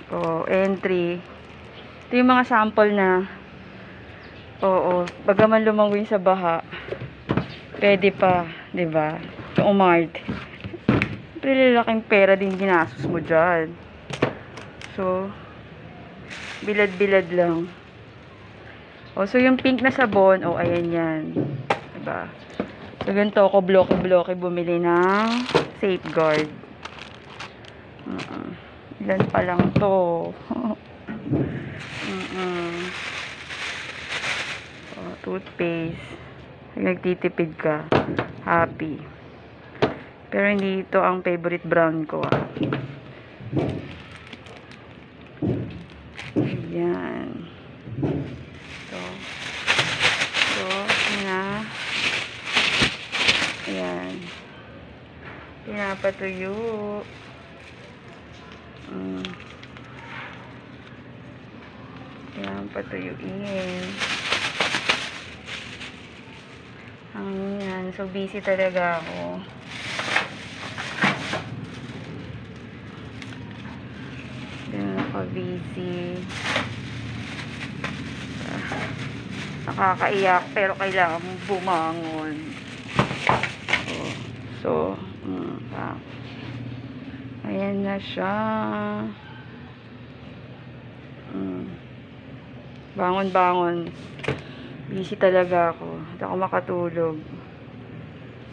O, entry. Ito yung mga sample na, oo, bagaman lumangoy sa baha, pwede pa, 'di ba? Yung umarte. Pero lalaking pera din ginastos mo dyan. So, bilad-bilad lang. O, so yung pink na sabon, o, ayan yan. Diba? So, ganito ako bloke-bloke bumili ng Safeguard. Ilan pa lang to. O, toothpaste. Pag nagtitipid ka, happy. Pero hindi ito ang favorite brand ko, ah. Ayan. So, na. Ayan. Pinapatuyo. Ayan, patuyuin. Ayan. So, busy talaga ako. Busy. Nakakaiyak pero kailangan mong bumangon. So, ayan na siya. Bangon-bangon. Busy talaga ako. Hindi ako makatulog.